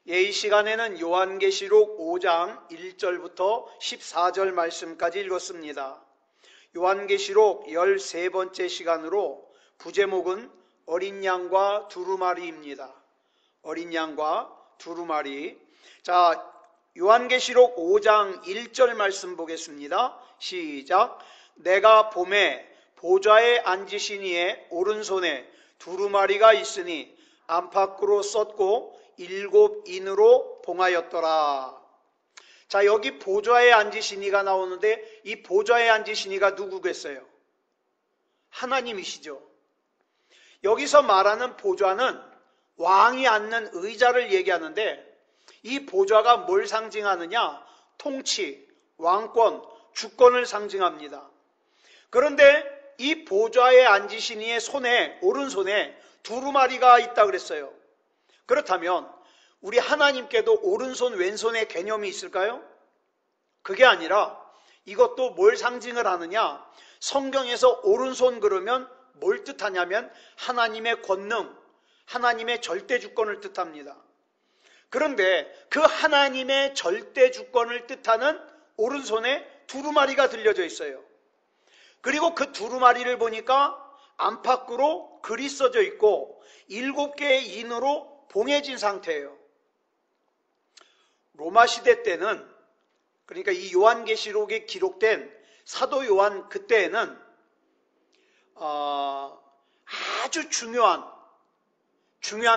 이 시간에는 요한계시록 5장 1절부터 14절 말씀까지 읽었습니다. 요한계시록 13번째 시간으로 부제목은 어린 양과 두루마리입니다. 어린 양과 두루마리. 자, 요한계시록 5장 1절 말씀 보겠습니다. 시작. 내가 봄에 보좌에 앉으신 이의 오른손에 두루마리가 있으니 안팎으로 썼고 7인으로 봉하였더라. 자, 여기 보좌에 앉으신 이가 나오는데 이 보좌에 앉으신 이가 누구겠어요? 하나님이시죠. 여기서 말하는 보좌는 왕이 앉는 의자를 얘기하는데 이 보좌가 뭘 상징하느냐? 통치, 왕권, 주권을 상징합니다. 그런데 이 보좌에 앉으신 이의 손에, 오른손에 두루마리가 있다 그랬어요. 그렇다면 우리 하나님께도 오른손 왼손의 개념이 있을까요? 그게 아니라 이것도 뭘 상징을 하느냐? 성경에서 오른손 그러면 뭘 뜻하냐면 하나님의 권능, 하나님의 절대 주권을 뜻합니다. 그런데 그 하나님의 절대 주권을 뜻하는 오른손에 두루마리가 들려져 있어요. 그리고 그 두루마리를 보니까 안팎으로 글이 써져 있고 7개의 인으로 봉해진 상태예요. 로마 시대 때는, 그러니까 이 요한계시록에 기록된 사도 요한 그때에는 아주 중요한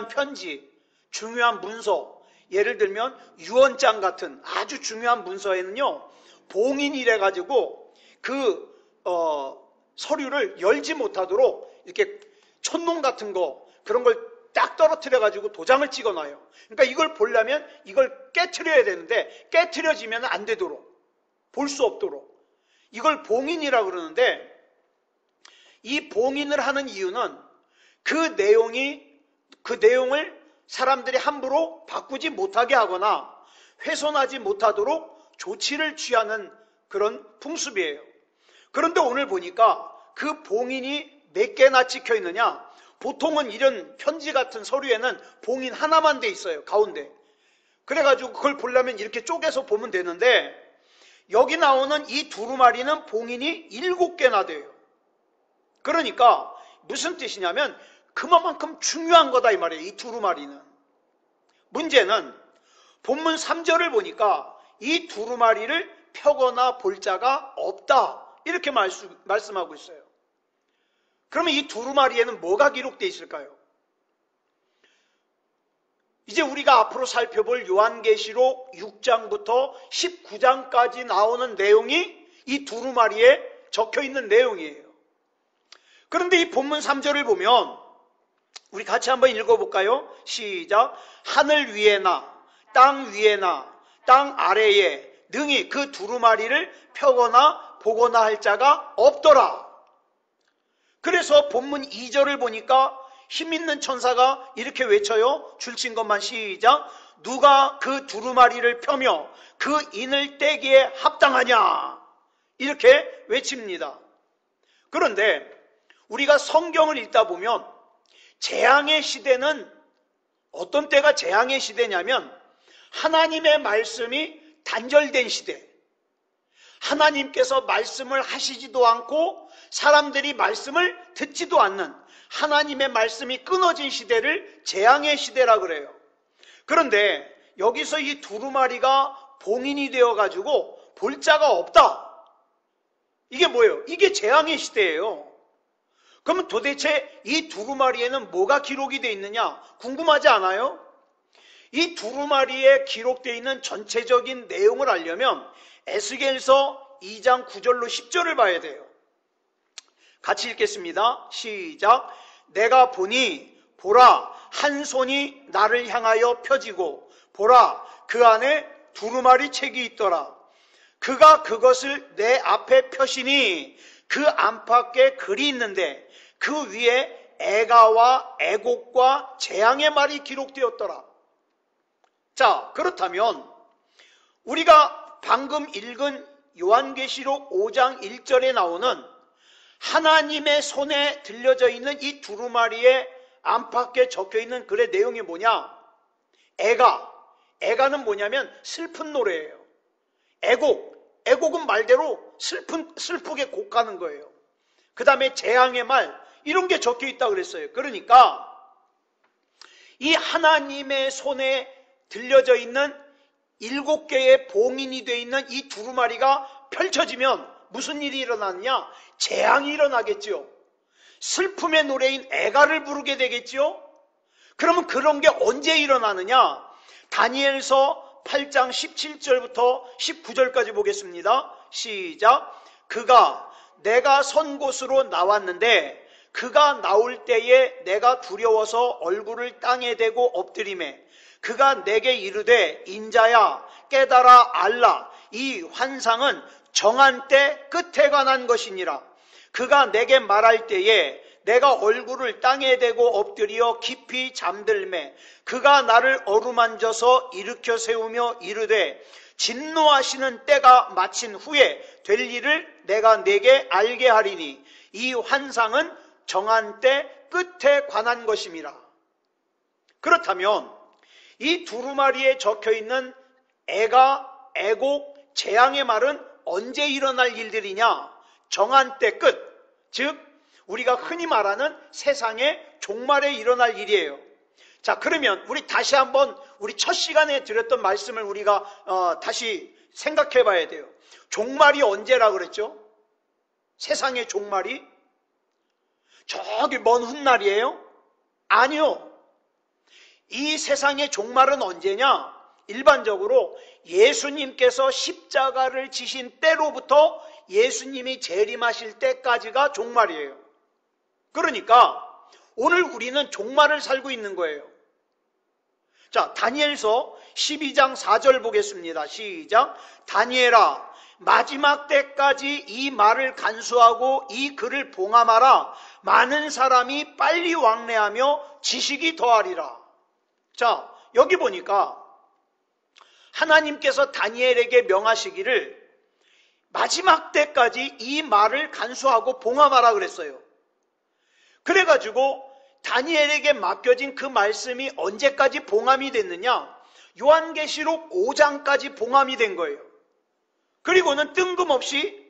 편지, 중요한 문서, 예를 들면 유언장 같은 아주 중요한 문서에는요, 봉인이래 가지고 그 서류를 열지 못하도록 이렇게 촛농 같은 거, 그런 걸 딱 떨어뜨려 가지고 도장을 찍어 놔요. 그러니까 이걸 보려면 이걸 깨트려야 되는데 깨트려지면 안 되도록, 볼 수 없도록, 이걸 봉인이라고 그러는데, 이 봉인을 하는 이유는 그 내용을 사람들이 함부로 바꾸지 못하게 하거나 훼손하지 못하도록 조치를 취하는 그런 풍습이에요. 그런데 오늘 보니까 그 봉인이 몇 개나 찍혀 있느냐? 보통은 이런 편지 같은 서류에는 봉인 하나만 돼 있어요, 가운데. 그래가지고 그걸 보려면 이렇게 쪼개서 보면 되는데, 여기 나오는 이 두루마리는 봉인이 7개나 돼요. 그러니까 무슨 뜻이냐면 그만큼 중요한 거다 이 말이에요, 이 두루마리는. 문제는 본문 3절을 보니까 이 두루마리를 펴거나 볼 자가 없다, 이렇게 말씀하고 있어요. 그러면 이 두루마리에는 뭐가 기록되어 있을까요? 이제 우리가 앞으로 살펴볼 요한계시록 6장부터 19장까지 나오는 내용이 이 두루마리에 적혀있는 내용이에요. 그런데 이 본문 3절을 보면 우리 같이 한번 읽어볼까요? 시작. 하늘 위에나 땅 위에나 땅 아래에 능히 그 두루마리를 펴거나 보거나 할 자가 없더라. 그래서 본문 2절을 보니까 힘있는 천사가 이렇게 외쳐요. 줄친 것만 시작. 누가 그 두루마리를 펴며 그 인을 떼기에 합당하냐, 이렇게 외칩니다. 그런데 우리가 성경을 읽다 보면 재앙의 시대는 어떤 때가 재앙의 시대냐면 하나님의 말씀이 단절된 시대, 하나님께서 말씀을 하시지도 않고 사람들이 말씀을 듣지도 않는 하나님의 말씀이 끊어진 시대를 재앙의 시대라 그래요. 그런데 여기서 이 두루마리가 봉인이 되어가지고 볼 자가 없다, 이게 뭐예요? 이게 재앙의 시대예요. 그러면 도대체 이 두루마리에는 뭐가 기록이 되어 있느냐 궁금하지 않아요? 이 두루마리에 기록되어 있는 전체적인 내용을 알려면 에스겔서 2장 9절로 10절을 봐야 돼요. 같이 읽겠습니다. 시작. 내가 보니 보라, 한 손이 나를 향하여 펴지고 보라, 그 안에 두루마리 책이 있더라. 그가 그것을 내 앞에 펴시니 그 안팎에 글이 있는데 그 위에 애가와 애곡과 재앙의 말이 기록되었더라. 자, 그렇다면 우리가 방금 읽은 요한계시록 5장 1절에 나오는 하나님의 손에 들려져 있는 이 두루마리의 안팎에 적혀있는 글의 내용이 뭐냐? 애가, 애가는 뭐냐면 슬픈 노래예요. 애곡은 말대로 슬프게 곡하는 거예요. 그 다음에 재앙의 말, 이런 게 적혀 있다 그랬어요. 그러니까 이 하나님의 손에 들려져 있는 7개의 봉인이 되어 있는 이 두루마리가 펼쳐지면 무슨 일이 일어나느냐? 재앙이 일어나겠죠. 슬픔의 노래인 애가를 부르게 되겠죠. 그러면 그런 게 언제 일어나느냐? 다니엘서 8장 17절부터 19절까지 보겠습니다. 시작. 그가 내가 선 곳으로 나왔는데 그가 나올 때에 내가 두려워서 얼굴을 땅에 대고 엎드리매 그가 내게 이르되 인자야 깨달아 알라 이 환상은 정한 때 끝에 관한 것이니라. 그가 내게 말할 때에 내가 얼굴을 땅에 대고 엎드려 깊이 잠들매 그가 나를 어루만져서 일으켜 세우며 이르되 진노하시는 때가 마친 후에 될 일을 내가 네게 알게 하리니 이 환상은 정한 때 끝에 관한 것임이라. 그렇다면 이 두루마리에 적혀있는 애가, 애곡, 재앙의 말은 언제 일어날 일들이냐? 정한 때 끝, 즉 우리가 흔히 말하는 세상의 종말에 일어날 일이에요. 자, 그러면 우리 다시 한번 우리 첫 시간에 드렸던 말씀을 우리가 다시 생각해 봐야 돼요. 종말이 언제라 그랬죠? 세상의 종말이? 저기 먼 훗날이에요? 아니요. 이 세상의 종말은 언제냐? 일반적으로 예수님께서 십자가를 지신 때로부터 예수님이 재림하실 때까지가 종말이에요. 그러니까 오늘 우리는 종말을 살고 있는 거예요. 자, 다니엘서 12장 4절 보겠습니다. 시작. 다니엘아 마지막 때까지 이 말을 간수하고 이 글을 봉함하라. 많은 사람이 빨리 왕래하며 지식이 더하리라. 자, 여기 보니까 하나님께서 다니엘에게 명하시기를 마지막 때까지 이 말을 간수하고 봉함하라 그랬어요. 그래가지고 다니엘에게 맡겨진 그 말씀이 언제까지 봉함이 됐느냐? 요한계시록 5장까지 봉함이 된 거예요. 그리고는 뜬금없이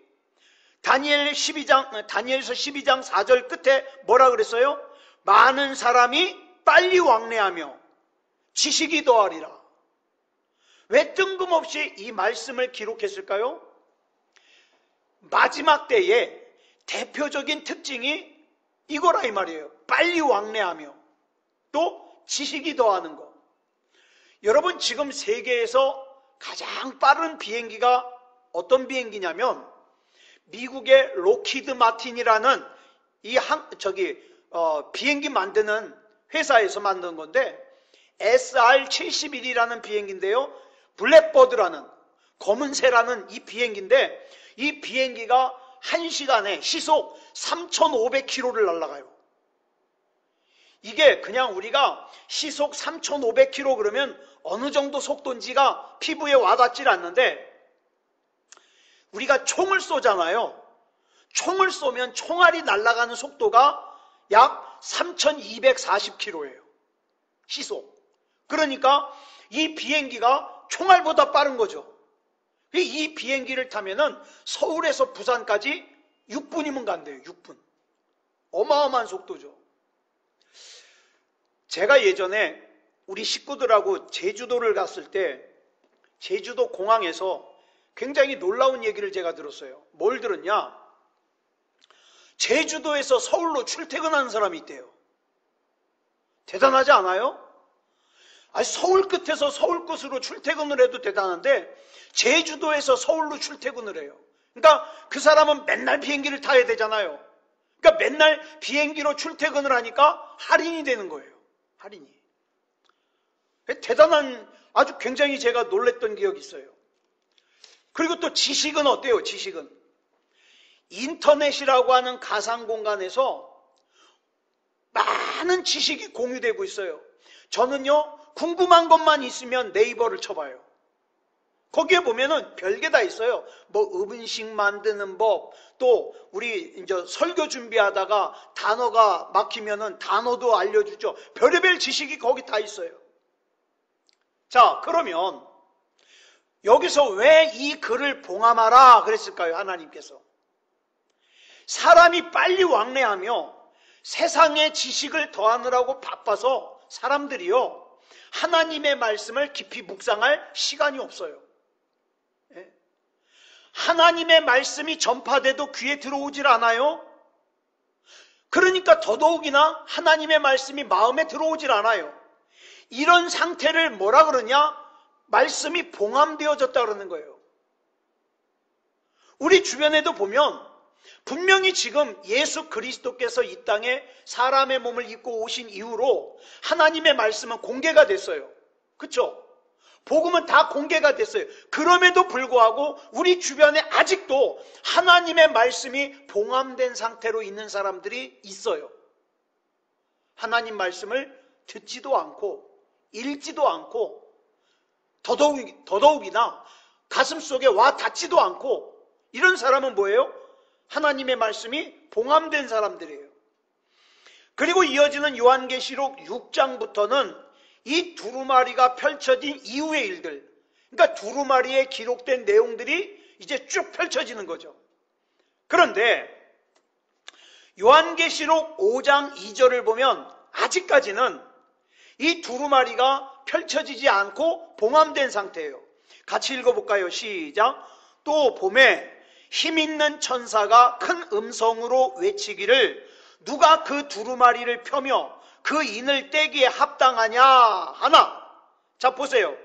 다니엘서 12장 4절 끝에 뭐라 그랬어요? 많은 사람이 빨리 왕래하며 지식이 더하리라. 왜 뜬금없이 이 말씀을 기록했을까요? 마지막 때에 대표적인 특징이 이거라 이 말이에요. 빨리 왕래하며 또 지식이 더하는 것. 여러분 지금 세계에서 가장 빠른 비행기가 어떤 비행기냐면 미국의 로키드 마틴이라는 비행기 만드는 회사에서 만든 건데 SR-71이라는 비행기인데요. 블랙버드라는 검은새라는 이 비행기인데 이 비행기가 1시간에 시속 3,500km를 날아가요. 이게 그냥 우리가 시속 3,500km 그러면 어느 정도 속도인지가 피부에 와닿질 않는데 우리가 총을 쏘잖아요. 총을 쏘면 총알이 날아가는 속도가 약 3,240km예요. 시속. 그러니까 이 비행기가 총알보다 빠른 거죠. 이 비행기를 타면은 서울에서 부산까지 6분이면 간대요. 6분. 어마어마한 속도죠. 제가 예전에 우리 식구들하고 제주도를 갔을 때 제주도 공항에서 굉장히 놀라운 얘기를 제가 들었어요. 뭘 들었냐? 제주도에서 서울로 출퇴근하는 사람이 있대요. 대단하지 않아요? 아니, 서울 끝에서 서울 끝으로 출퇴근을 해도 대단한데 제주도에서 서울로 출퇴근을 해요. 그러니까 그 사람은 맨날 비행기를 타야 되잖아요. 그러니까 맨날 비행기로 출퇴근을 하니까 할인이 되는 거예요. 할인이. 대단한, 아주 굉장히 제가 놀랬던 기억이 있어요. 그리고 또 지식은 어때요? 지식은 인터넷이라고 하는 가상 공간에서 많은 지식이 공유되고 있어요. 저는요 궁금한 것만 있으면 네이버를 쳐봐요. 거기에 보면은 별게 다 있어요. 뭐 음식 만드는 법, 또 우리 이제 설교 준비하다가 단어가 막히면은 단어도 알려주죠. 별의별 지식이 거기 다 있어요. 자, 그러면 여기서 왜 이 글을 봉함하라 그랬을까요? 하나님께서. 사람이 빨리 왕래하며 세상의 지식을 더하느라고 바빠서 사람들이요, 하나님의 말씀을 깊이 묵상할 시간이 없어요. 예? 하나님의 말씀이 전파돼도 귀에 들어오질 않아요. 그러니까 더더욱이나 하나님의 말씀이 마음에 들어오질 않아요. 이런 상태를 뭐라 그러냐? 말씀이 봉함되어졌다 그러는 거예요. 우리 주변에도 보면 분명히 지금 예수 그리스도께서 이 땅에 사람의 몸을 입고 오신 이후로 하나님의 말씀은 공개가 됐어요. 그렇죠? 복음은 다 공개가 됐어요. 그럼에도 불구하고 우리 주변에 아직도 하나님의 말씀이 봉함된 상태로 있는 사람들이 있어요. 하나님 말씀을 듣지도 않고 읽지도 않고 더더욱이나 가슴속에 와 닿지도 않고, 이런 사람은 뭐예요? 하나님의 말씀이 봉함된 사람들이에요. 그리고 이어지는 요한계시록 6장부터는 이 두루마리가 펼쳐진 이후의 일들, 그러니까 두루마리에 기록된 내용들이 이제 쭉 펼쳐지는 거죠. 그런데 요한계시록 5장 2절을 보면 아직까지는 이 두루마리가 펼쳐지지 않고 봉함된 상태예요. 같이 읽어볼까요? 시작. 또 봄에 힘있는 천사가 큰 음성으로 외치기를 누가 그 두루마리를 펴며 그 인을 떼기에 합당하냐 하나. 자, 보세요.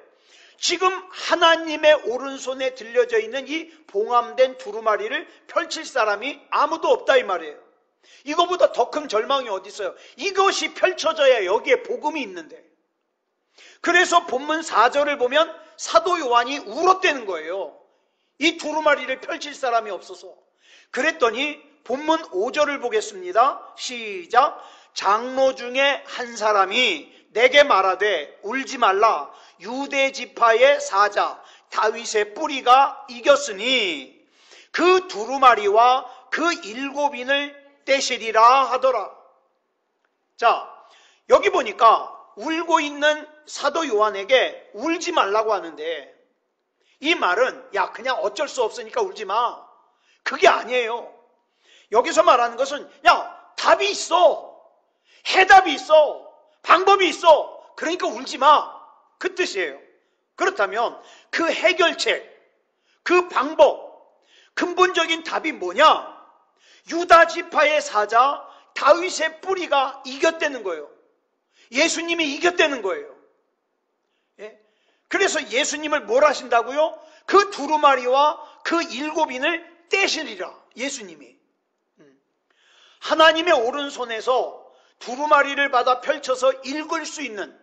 지금 하나님의 오른손에 들려져 있는 이 봉함된 두루마리를 펼칠 사람이 아무도 없다 이 말이에요. 이거보다 더 큰 절망이 어디 있어요? 이것이 펼쳐져야 여기에 복음이 있는데. 그래서 본문 4절을 보면 사도 요한이 울었대는 거예요. 이 두루마리를 펼칠 사람이 없어서. 그랬더니 본문 5절을 보겠습니다. 시작. 장로 중에 한 사람이 내게 말하되 울지 말라. 유대 지파의 사자 다윗의 뿌리가 이겼으니 그 두루마리와 그 7인을 떼시리라 하더라. 자, 여기 보니까 울고 있는 사도 요한에게 울지 말라고 하는데, 이 말은 야 그냥 어쩔 수 없으니까 울지 마, 그게 아니에요. 여기서 말하는 것은 야 답이 있어, 해답이 있어, 방법이 있어, 그러니까 울지 마, 그 뜻이에요. 그렇다면 그 해결책, 그 방법, 근본적인 답이 뭐냐? 유다 지파의 사자 다윗의 뿌리가 이겼다는 거예요. 예수님이 이겼다는 거예요. 예? 그래서 예수님을 뭘 하신다고요? 그 두루마리와 그 7인을 떼시리라. 예수님이 하나님의 오른손에서 두루마리를 받아 펼쳐서 읽을 수 있는,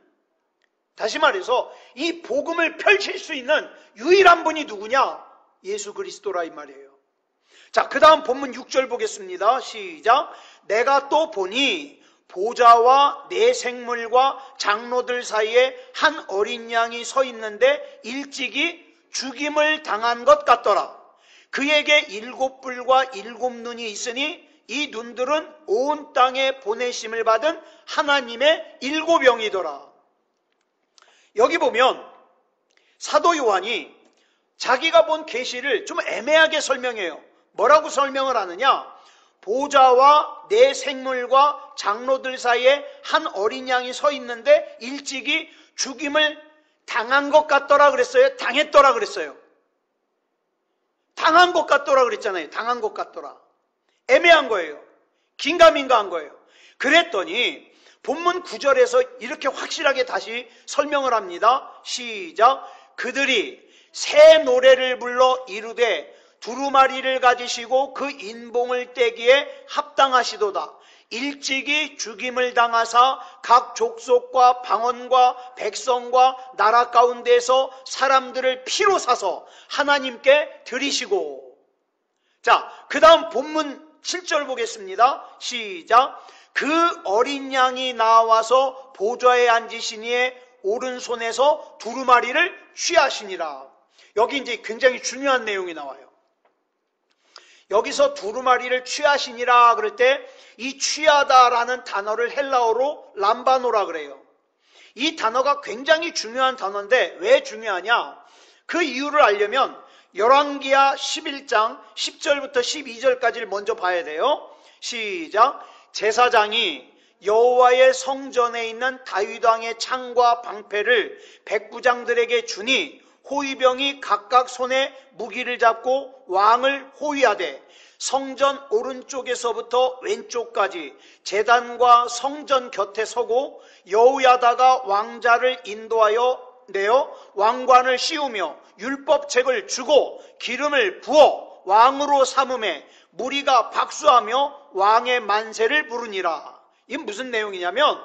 다시 말해서 이 복음을 펼칠 수 있는 유일한 분이 누구냐? 예수 그리스도라 이 말이에요. 자, 그 다음 본문 6절 보겠습니다. 시작. 내가 또 보니 보좌와 네 생물과 장로들 사이에 한 어린 양이 서 있는데 일찍이 죽임을 당한 것 같더라. 그에게 7뿔과 7눈이 있으니 이 눈들은 온 땅에 보내심을 받은 하나님의 7영이더라. 여기 보면 사도 요한이 자기가 본 계시를 좀 애매하게 설명해요. 뭐라고 설명을 하느냐? 보좌와 네 생물과 장로들 사이에 한 어린 양이 서 있는데 일찍이 죽임을 당한 것 같더라 그랬어요? 당했더라 그랬어요? 당한 것 같더라 그랬잖아요. 당한 것 같더라. 애매한 거예요. 긴가민가한 거예요. 그랬더니 본문 9절에서 이렇게 확실하게 다시 설명을 합니다. 시작. 그들이 새 노래를 불러 이르되 두루마리를 가지시고 그 인봉을 떼기에 합당하시도다. 일찍이 죽임을 당하사 각 족속과 방언과 백성과 나라 가운데서 사람들을 피로 사서 하나님께 드리시고. 자, 그 다음 본문 7절 보겠습니다. 시작. 그 어린 양이 나와서 보좌에 앉으시니에 오른손에서 두루마리를 취하시니라. 여기 이제 굉장히 중요한 내용이 나와요. 여기서 두루마리를 취하시니라 그럴 때 이 취하다라는 단어를 헬라어로 람바노라 그래요. 이 단어가 굉장히 중요한 단어인데 왜 중요하냐? 그 이유를 알려면 열왕기하 11장 10절부터 12절까지를 먼저 봐야 돼요. 시작. 제사장이 여호와의 성전에 있는 다윗 왕의 창과 방패를 백부장들에게 주니 호위병이 각각 손에 무기를 잡고 왕을 호위하되 성전 오른쪽에서부터 왼쪽까지 제단과 성전 곁에 서고 여호야다가 왕자를 인도하여 내어 왕관을 씌우며 율법책을 주고 기름을 부어 왕으로 삼음에 무리가 박수하며 왕의 만세를 부르니라. 이게 무슨 내용이냐면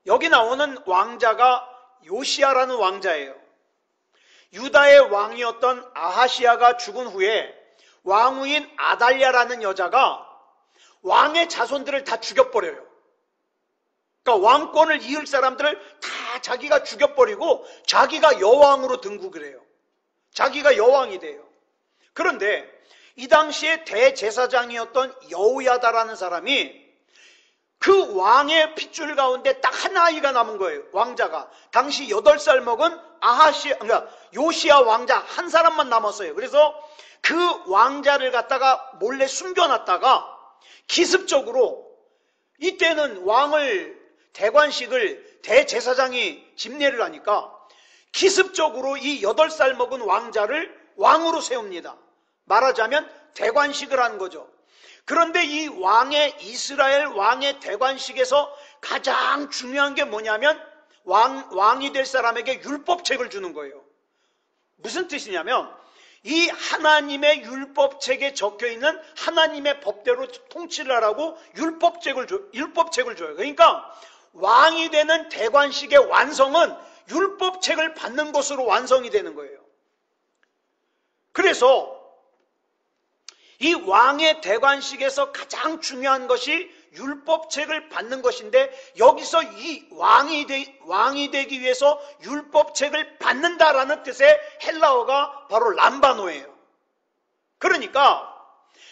여기 나오는 왕자가 요시야라는 왕자예요. 유다의 왕이었던 아하시야가 죽은 후에 왕후인 아달랴라는 여자가 왕의 자손들을 다 죽여버려요. 그러니까 왕권을 이을 사람들을 다 자기가 죽여버리고 자기가 여왕으로 등극을 해요. 자기가 여왕이 돼요. 그런데 이 당시에 대제사장이었던 여호야다라는 사람이 그 왕의 핏줄 가운데 딱 한 아이가 남은 거예요. 왕자가. 당시 8살 먹은 그러니까 요시야 왕자 한 사람만 남았어요. 그래서 그 왕자를 갖다가 몰래 숨겨놨다가 기습적으로 이때는 왕을 대관식을 대제사장이 집례를 하니까 기습적으로 이 8살 먹은 왕자를 왕으로 세웁니다. 말하자면 대관식을 하는 거죠. 그런데 이 이스라엘 왕의 대관식에서 가장 중요한 게 뭐냐면 왕이 될 사람에게 율법책을 주는 거예요. 무슨 뜻이냐면 이 하나님의 율법책에 적혀있는 하나님의 법대로 통치를 하라고 율법책을 줘요. 그러니까 왕이 되는 대관식의 완성은 율법책을 받는 것으로 완성이 되는 거예요. 그래서 이 왕의 대관식에서 가장 중요한 것이 율법책을 받는 것인데 여기서 이 왕이 되기 위해서 율법책을 받는다라는 뜻의 헬라어가 바로 람바노예요. 그러니까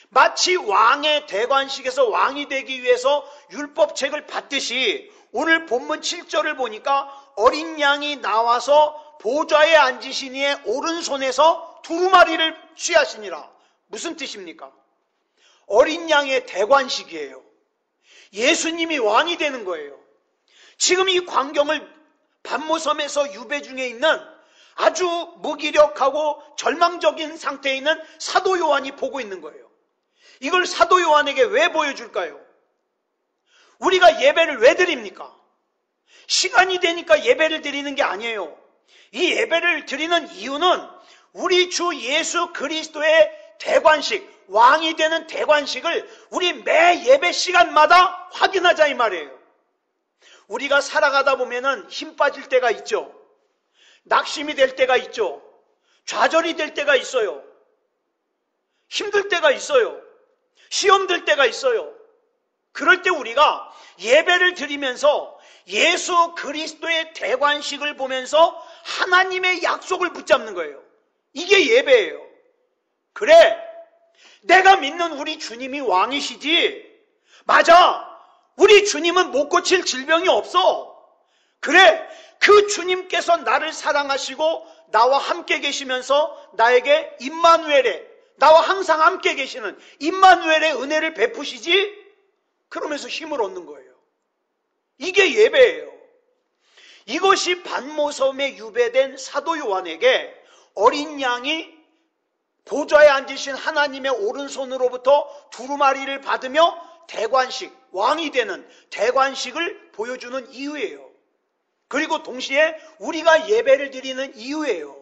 마치 왕의 대관식에서 왕이 되기 위해서 율법책을 받듯이 오늘 본문 7절을 보니까 어린 양이 나와서 보좌에 앉으신 이의 오른손에서 두루마리를 취하시니라. 무슨 뜻입니까? 어린 양의 대관식이에요. 예수님이 왕이 되는 거예요. 지금 이 광경을 반모섬에서 유배 중에 있는 아주 무기력하고 절망적인 상태에 있는 사도 요한이 보고 있는 거예요. 이걸 사도 요한에게 왜 보여줄까요? 우리가 예배를 왜 드립니까? 시간이 되니까 예배를 드리는 게 아니에요. 이 예배를 드리는 이유는 우리 주 예수 그리스도의 대관식, 왕이 되는 대관식을 우리 매 예배 시간마다 확인하자 이 말이에요. 우리가 살아가다 보면은 힘 빠질 때가 있죠. 낙심이 될 때가 있죠. 좌절이 될 때가 있어요. 힘들 때가 있어요. 시험 들 때가 있어요. 그럴 때 우리가 예배를 드리면서 예수 그리스도의 대관식을 보면서 하나님의 약속을 붙잡는 거예요. 이게 예배예요. 그래, 내가 믿는 우리 주님이 왕이시지. 맞아, 우리 주님은 못 고칠 질병이 없어. 그래, 그 주님께서 나를 사랑하시고 나와 함께 계시면서 나에게 임마누엘의, 나와 항상 함께 계시는 임마누엘의 은혜를 베푸시지. 그러면서 힘을 얻는 거예요. 이게 예배예요. 이것이 반모섬에 유배된 사도 요한에게 어린 양이 보좌에 앉으신 하나님의 오른손으로부터 두루마리를 받으며 대관식, 왕이 되는 대관식을 보여주는 이유예요. 그리고 동시에 우리가 예배를 드리는 이유예요.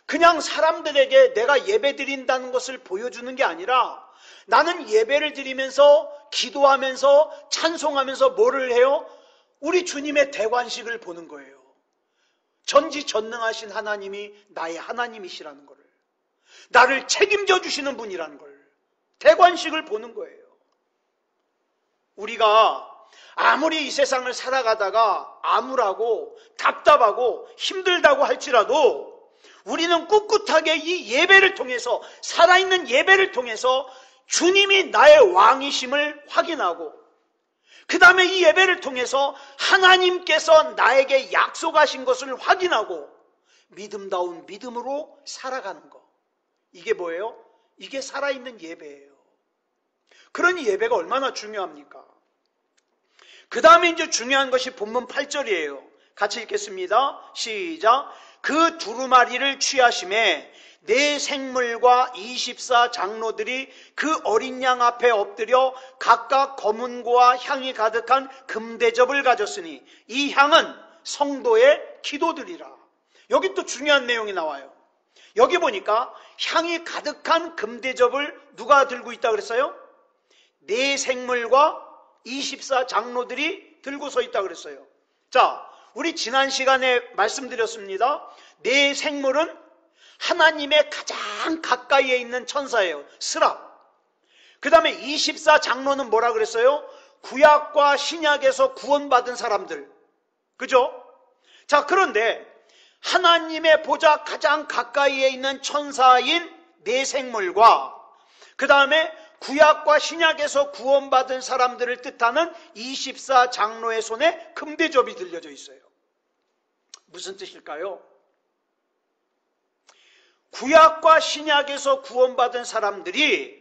그냥 사람들에게 내가 예배 드린다는 것을 보여주는 게 아니라 나는 예배를 드리면서 기도하면서 찬송하면서 뭐를 해요? 우리 주님의 대관식을 보는 거예요. 전지전능하신 하나님이 나의 하나님이시라는 것을, 나를 책임져 주시는 분이라는 걸, 대관식을 보는 거예요. 우리가 아무리 이 세상을 살아가다가 암울하고 답답하고 힘들다고 할지라도 우리는 꿋꿋하게 이 예배를 통해서, 살아있는 예배를 통해서 주님이 나의 왕이심을 확인하고 그 다음에 이 예배를 통해서 하나님께서 나에게 약속하신 것을 확인하고 믿음다운 믿음으로 살아가는 것. 이게 뭐예요? 이게 살아있는 예배예요. 그러니 예배가 얼마나 중요합니까? 그 다음에 이제 중요한 것이 본문 8절이에요. 같이 읽겠습니다. 시작. 그 두루마리를 취하심에 네 생물과 24 장로들이 그 어린 양 앞에 엎드려 각각 검은고와 향이 가득한 금대접을 가졌으니 이 향은 성도의 기도들이라. 여기 또 중요한 내용이 나와요. 여기 보니까 향이 가득한 금대접을 누가 들고 있다 그랬어요? 네 생물과 24 장로들이 들고 서 있다 그랬어요. 자, 우리 지난 시간에 말씀드렸습니다. 네 생물은 하나님의 가장 가까이에 있는 천사예요. 스랍. 그 다음에 24 장로는 뭐라 그랬어요? 구약과 신약에서 구원받은 사람들. 그죠? 자, 그런데 하나님의 보좌 가장 가까이에 있는 천사인 네 생물과 그 다음에 구약과 신약에서 구원받은 사람들을 뜻하는 24 장로의 손에 금대접이 들려져 있어요. 무슨 뜻일까요? 구약과 신약에서 구원받은 사람들이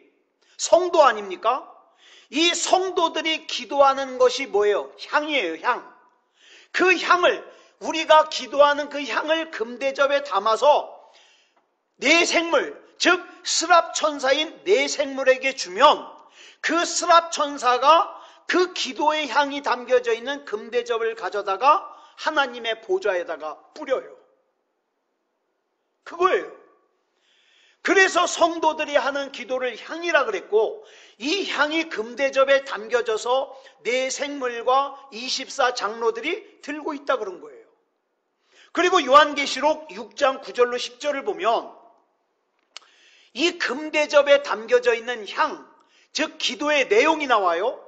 성도 아닙니까? 이 성도들이 기도하는 것이 뭐예요? 향이에요, 향. 그 향을, 우리가 기도하는 그 향을 금대접에 담아서 네 생물, 즉 스랍 천사인 네 생물에게 주면 그 스랍 천사가 그 기도의 향이 담겨져 있는 금대접을 가져다가 하나님의 보좌에다가 뿌려요. 그거예요. 그래서 성도들이 하는 기도를 향이라 그랬고, 이 향이 금대접에 담겨져서 네 생물과 24 장로들이 들고 있다 그런 거예요. 그리고 요한계시록 6장 9절로 10절을 보면 이 금대접에 담겨져 있는 향, 즉 기도의 내용이 나와요.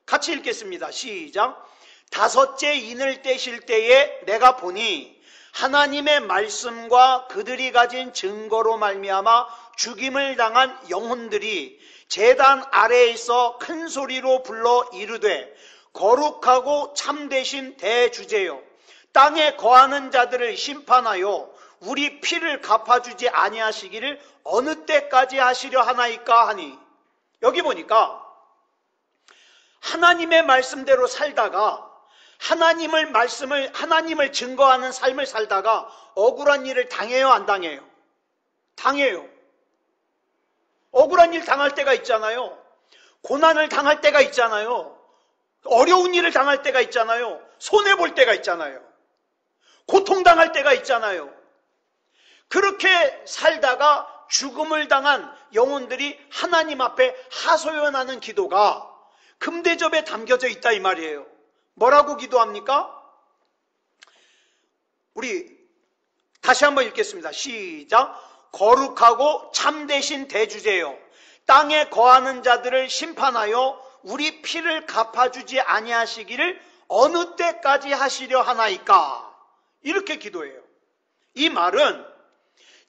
같이 읽겠습니다. 시작. 다섯째 인을 떼실 때에 내가 보니 하나님의 말씀과 그들이 가진 증거로 말미암아 죽임을 당한 영혼들이 제단 아래에 있어 큰 소리로 불러 이르되 거룩하고 참되신 대주제요 땅에 거하는 자들을 심판하여 우리 피를 갚아주지 아니하시기를 어느 때까지 하시려 하나이까 하니, 여기 보니까 하나님의 말씀대로 살다가 하나님을 증거하는 삶을 살다가 억울한 일을 당해요, 안 당해요? 당해요. 억울한 일 당할 때가 있잖아요. 고난을 당할 때가 있잖아요. 어려운 일을 당할 때가 있잖아요. 손해볼 때가 있잖아요. 고통당할 때가 있잖아요. 그렇게 살다가 죽음을 당한 영혼들이 하나님 앞에 하소연하는 기도가 금대접에 담겨져 있다 이 말이에요. 뭐라고 기도합니까? 우리 다시 한번 읽겠습니다. 시작. 거룩하고 참되신 대주제요 땅에 거하는 자들을 심판하여 우리 피를 갚아주지 아니하시기를 어느 때까지 하시려 하나이까? 이렇게 기도해요. 이 말은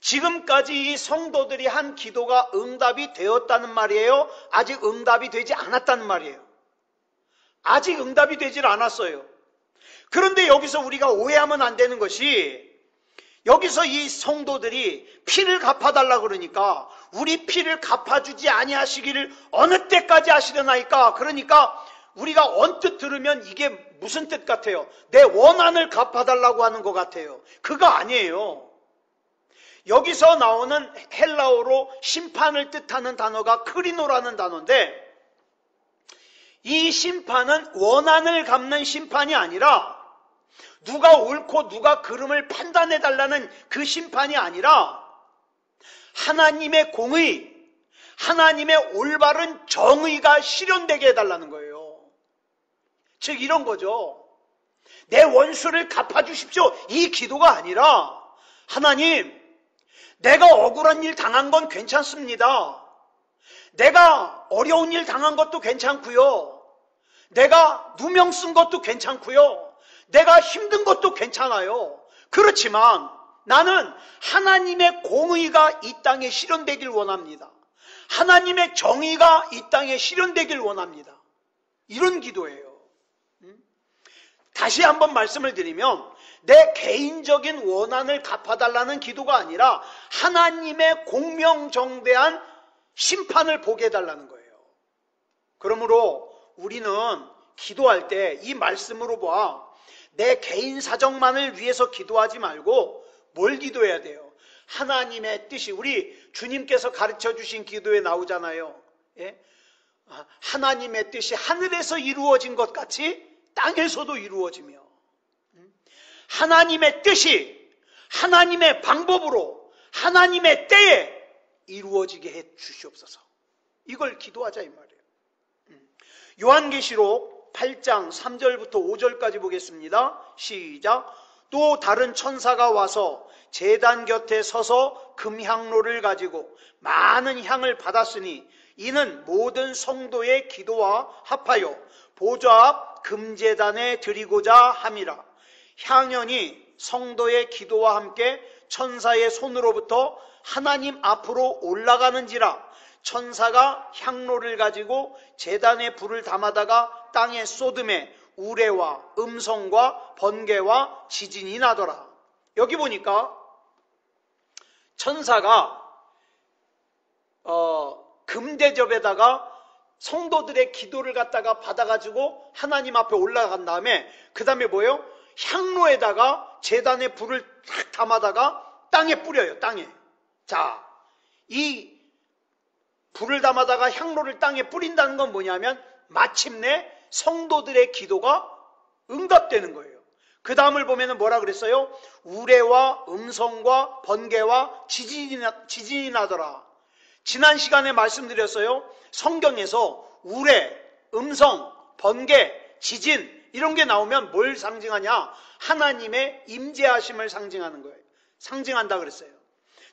지금까지 이 성도들이 한 기도가 응답이 되었다는 말이에요? 아직 응답이 되지 않았다는 말이에요? 아직 응답이 되질 않았어요. 그런데 여기서 우리가 오해하면 안 되는 것이, 여기서 이 성도들이 피를 갚아달라 그러니까 우리 피를 갚아주지 아니하시기를 어느 때까지 하시려나이까? 그러니까 우리가 언뜻 들으면 이게 무슨 뜻 같아요? 내 원한을 갚아달라고 하는 것 같아요. 그거 아니에요. 여기서 나오는 헬라어로 심판을 뜻하는 단어가 크리노라는 단어인데, 이 심판은 원한을 갚는 심판이 아니라 누가 옳고 누가 그름을 판단해달라는 그 심판이 아니라 하나님의 공의, 하나님의 올바른 정의가 실현되게 해달라는 거예요. 즉 이런 거죠. 내 원수를 갚아주십시오, 이 기도가 아니라 하나님, 내가 억울한 일 당한 건 괜찮습니다. 내가 어려운 일 당한 것도 괜찮고요. 내가 누명 쓴 것도 괜찮고요. 내가 힘든 것도 괜찮아요. 그렇지만 나는 하나님의 공의가 이 땅에 실현되길 원합니다. 하나님의 정의가 이 땅에 실현되길 원합니다. 이런 기도예요. 다시 한번 말씀을 드리면 내 개인적인 원한을 갚아달라는 기도가 아니라 하나님의 공명정대한 심판을 보게 해달라는 거예요. 그러므로 우리는 기도할 때 이 말씀으로 봐, 내 개인 사정만을 위해서 기도하지 말고 뭘 기도해야 돼요? 하나님의 뜻이, 우리 주님께서 가르쳐 주신 기도에 나오잖아요. 예? 하나님의 뜻이 하늘에서 이루어진 것 같이 땅에서도 이루어지며, 하나님의 뜻이 하나님의 방법으로 하나님의 때에 이루어지게 해 주시옵소서. 이걸 기도하자 이 말이에요. 요한계시록 8장 3절부터 5절까지 보겠습니다. 시작. 또 다른 천사가 와서 제단 곁에 서서 금향로를 가지고 많은 향을 받았으니 이는 모든 성도의 기도와 합하여 보좌 앞 금제단에 드리고자 함이라. 향연이 성도의 기도와 함께 천사의 손으로부터 하나님 앞으로 올라가는지라. 천사가 향로를 가지고 제단에 불을 담아다가 땅에 쏟음에 우레와 음성과 번개와 지진이 나더라. 여기 보니까 천사가 금대접에다가 성도들의 기도를 갖다가 받아가지고 하나님 앞에 올라간 다음에 그 다음에 뭐예요? 향로에다가 제단에 불을 탁 담아다가 땅에 뿌려요. 땅에. 자, 이 불을 담아다가 향로를 땅에 뿌린다는 건 뭐냐면 마침내 성도들의 기도가 응답되는 거예요. 그 다음을 보면은 뭐라 그랬어요? 우레와 음성과 번개와 지진이 나더라. 지난 시간에 말씀드렸어요. 성경에서 우레, 음성, 번개, 지진 이런 게 나오면 뭘 상징하냐? 하나님의 임재하심을 상징하는 거예요. 상징한다 그랬어요.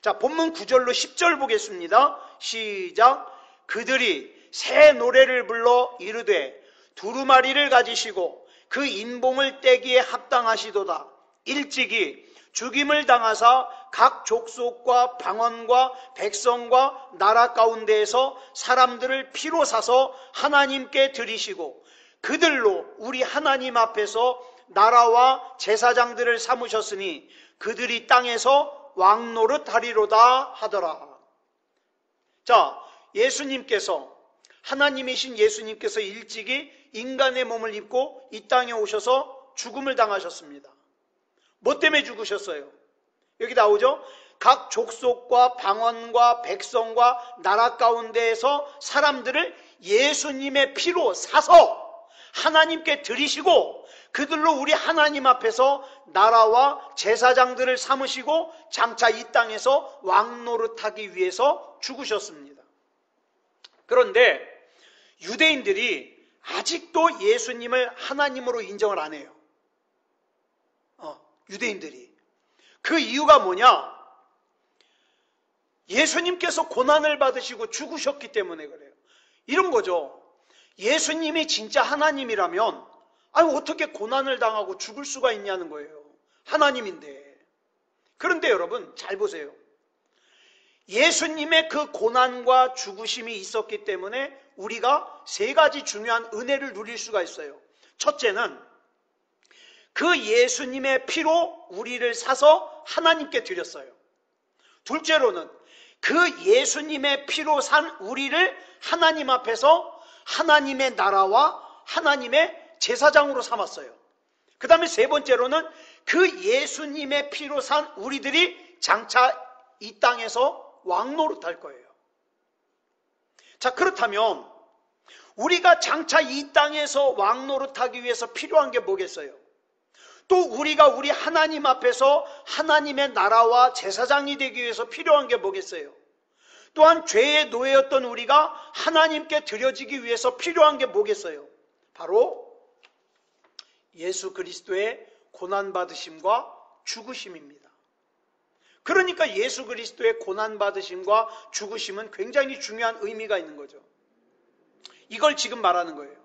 자, 본문 9절로 10절 보겠습니다. 시작. 그들이 새 노래를 불러 이르되 두루마리를 가지시고 그 인봉을 떼기에 합당하시도다. 일찍이 죽임을 당하사 각 족속과 방언과 백성과 나라 가운데에서 사람들을 피로 사서 하나님께 드리시고 그들로 우리 하나님 앞에서 나라와 제사장들을 삼으셨으니 그들이 땅에서 왕노릇 하리로다 하더라. 자, 예수님께서, 하나님이신 예수님께서 일찍이 인간의 몸을 입고 이 땅에 오셔서 죽음을 당하셨습니다. 뭐 때문에 죽으셨어요? 여기 나오죠? 각 족속과 방언과 백성과 나라 가운데에서 사람들을 예수님의 피로 사서 하나님께 드리시고 그들로 우리 하나님 앞에서 나라와 제사장들을 삼으시고 장차 이 땅에서 왕노릇하기 위해서 죽으셨습니다. 그런데 유대인들이 아직도 예수님을 하나님으로 인정을 안 해요. 유대인들이. 그 이유가 뭐냐? 예수님께서 고난을 받으시고 죽으셨기 때문에 그래요. 이런 거죠. 예수님이 진짜 하나님이라면 어떻게 고난을 당하고 죽을 수가 있냐는 거예요. 하나님인데. 그런데 여러분 잘 보세요. 예수님의 그 고난과 죽으심이 있었기 때문에 우리가 세 가지 중요한 은혜를 누릴 수가 있어요. 첫째는 그 예수님의 피로 우리를 사서 하나님께 드렸어요. 둘째로는 그 예수님의 피로 산 우리를 하나님 앞에서 하나님의 나라와 하나님의 제사장으로 삼았어요. 그 다음에 세 번째로는 그 예수님의 피로 산 우리들이 장차 이 땅에서 왕노릇할 거예요. 자, 그렇다면 우리가 장차 이 땅에서 왕노릇하기 위해서 필요한 게 뭐겠어요? 또 우리가 우리 하나님 앞에서 하나님의 나라와 제사장이 되기 위해서 필요한 게 뭐겠어요? 또한 죄의 노예였던 우리가 하나님께 드려지기 위해서 필요한 게 뭐겠어요? 바로 예수 그리스도의 고난받으심과 죽으심입니다. 그러니까 예수 그리스도의 고난받으심과 죽으심은 굉장히 중요한 의미가 있는 거죠. 이걸 지금 말하는 거예요.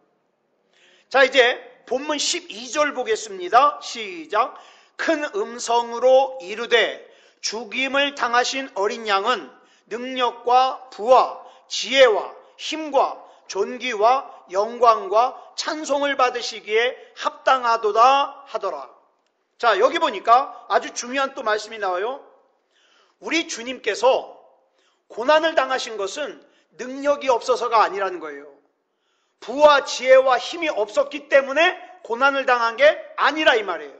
자, 이제 본문 12절 보겠습니다. 시작. 큰 음성으로 이르되 죽임을 당하신 어린 양은 능력과 부와 지혜와 힘과 존귀와 영광과 찬송을 받으시기에 합당하도다 하더라. 자, 여기 보니까 아주 중요한 또 말씀이 나와요. 우리 주님께서 고난을 당하신 것은 능력이 없어서가 아니라는 거예요. 부와 지혜와 힘이 없었기 때문에 고난을 당한 게 아니라 이 말이에요.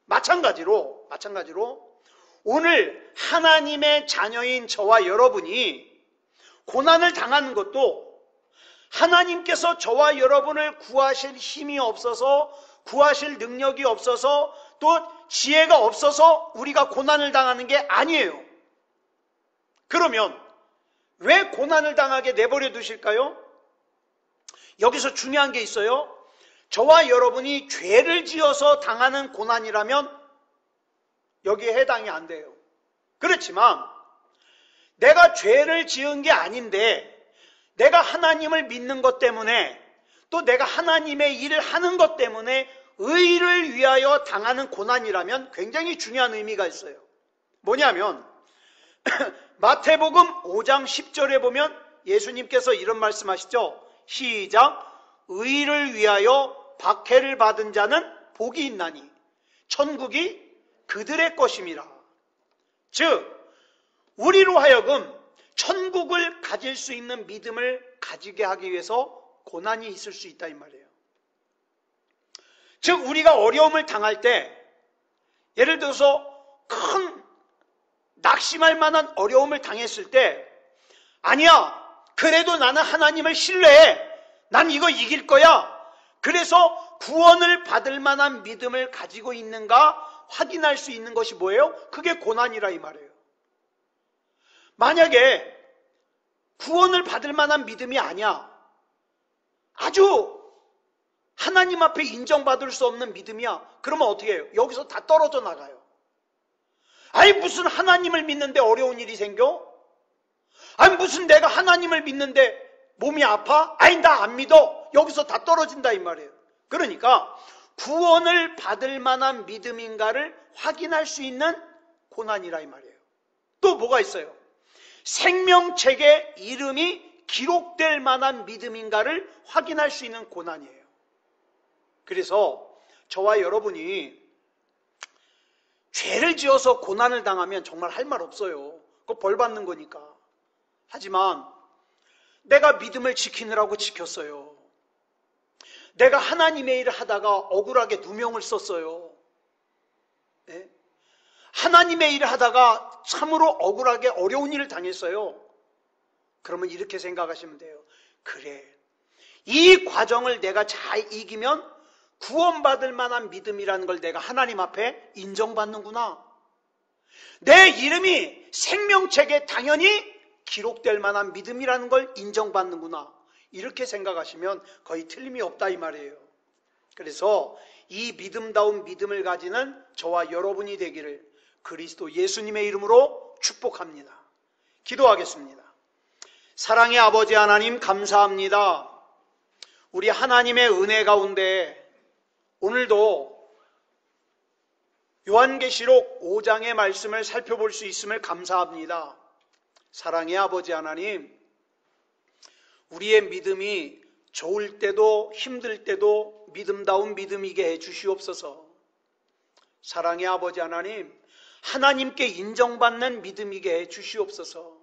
마찬가지로 오늘 하나님의 자녀인 저와 여러분이 고난을 당하는 것도 하나님께서 저와 여러분을 구하실 힘이 없어서, 구하실 능력이 없어서, 또 지혜가 없어서 우리가 고난을 당하는 게 아니에요. 그러면 왜 고난을 당하게 내버려 두실까요? 여기서 중요한 게 있어요. 저와 여러분이 죄를 지어서 당하는 고난이라면 여기에 해당이 안 돼요. 그렇지만 내가 죄를 지은 게 아닌데 내가 하나님을 믿는 것 때문에, 또 내가 하나님의 일을 하는 것 때문에 의를 위하여 당하는 고난이라면 굉장히 중요한 의미가 있어요. 뭐냐면 마태복음 5장 10절에 보면 예수님께서 이런 말씀하시죠. 시작. 의를 위하여 박해를 받은 자는 복이 있나니 천국이 그들의 것임이라. 즉 우리로 하여금 천국을 가질 수 있는 믿음을 가지게 하기 위해서 고난이 있을 수 있다 이 말이에요. 즉 우리가 어려움을 당할 때, 예를 들어서 큰 낙심할 만한 어려움을 당했을 때, 아니야, 그래도 나는 하나님을 신뢰해, 난 이거 이길 거야, 그래서 구원을 받을 만한 믿음을 가지고 있는가 확인할 수 있는 것이 뭐예요? 그게 고난이라 이 말이에요. 만약에 구원을 받을 만한 믿음이 아니야, 아주 하나님 앞에 인정받을 수 없는 믿음이야, 그러면 어떻게 해요? 여기서 다 떨어져 나가요. 아니 무슨 하나님을 믿는데 어려운 일이 생겨? 아니 무슨 내가 하나님을 믿는데 몸이 아파? 아니 나 안 믿어. 여기서 다 떨어진다 이 말이에요. 그러니까 구원을 받을 만한 믿음인가를 확인할 수 있는 고난이라 이 말이에요. 또 뭐가 있어요? 생명책에 이름이 기록될 만한 믿음인가를 확인할 수 있는 고난이에요. 그래서 저와 여러분이 죄를 지어서 고난을 당하면 정말 할 말 없어요. 그거 벌 받는 거니까. 하지만 내가 믿음을 지키느라고 지켰어요. 내가 하나님의 일을 하다가 억울하게 누명을 썼어요. 네? 하나님의 일을 하다가 참으로 억울하게 어려운 일을 당했어요. 그러면 이렇게 생각하시면 돼요. 그래, 이 과정을 내가 잘 이기면 구원받을 만한 믿음이라는 걸 내가 하나님 앞에 인정받는구나. 내 이름이 생명책에 당연히 기록될 만한 믿음이라는 걸 인정받는구나. 이렇게 생각하시면 거의 틀림이 없다 이 말이에요. 그래서 이 믿음다운 믿음을 가지는 저와 여러분이 되기를 그리스도 예수님의 이름으로 축복합니다. 기도하겠습니다. 사랑의 아버지 하나님 감사합니다. 우리 하나님의 은혜 가운데 오늘도 요한계시록 5장의 말씀을 살펴볼 수 있음을 감사합니다. 사랑의 아버지 하나님, 우리의 믿음이 좋을 때도 힘들 때도 믿음다운 믿음이게 해 주시옵소서. 사랑의 아버지 하나님, 하나님께 인정받는 믿음이게 해 주시옵소서.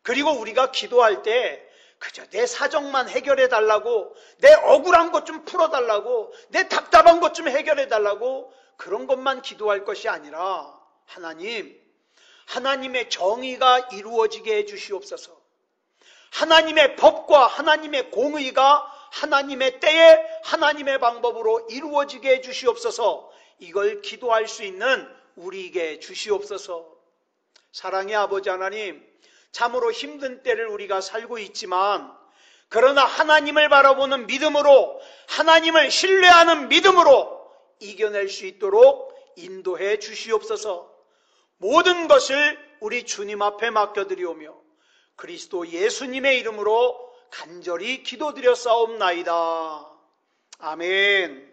그리고 우리가 기도할 때 그저 내 사정만 해결해 달라고, 내 억울한 것 좀 풀어달라고, 내 답답한 것 좀 해결해 달라고 그런 것만 기도할 것이 아니라 하나님, 하나님의 정의가 이루어지게 해 주시옵소서. 하나님의 법과 하나님의 공의가 하나님의 때에 하나님의 방법으로 이루어지게 해 주시옵소서. 이걸 기도할 수 있는 우리에게 주시옵소서. 사랑의 아버지 하나님, 참으로 힘든 때를 우리가 살고 있지만 그러나 하나님을 바라보는 믿음으로, 하나님을 신뢰하는 믿음으로 이겨낼 수 있도록 인도해 주시옵소서. 모든 것을 우리 주님 앞에 맡겨드리오며 그리스도 예수님의 이름으로 간절히 기도드렸사옵나이다. 아멘.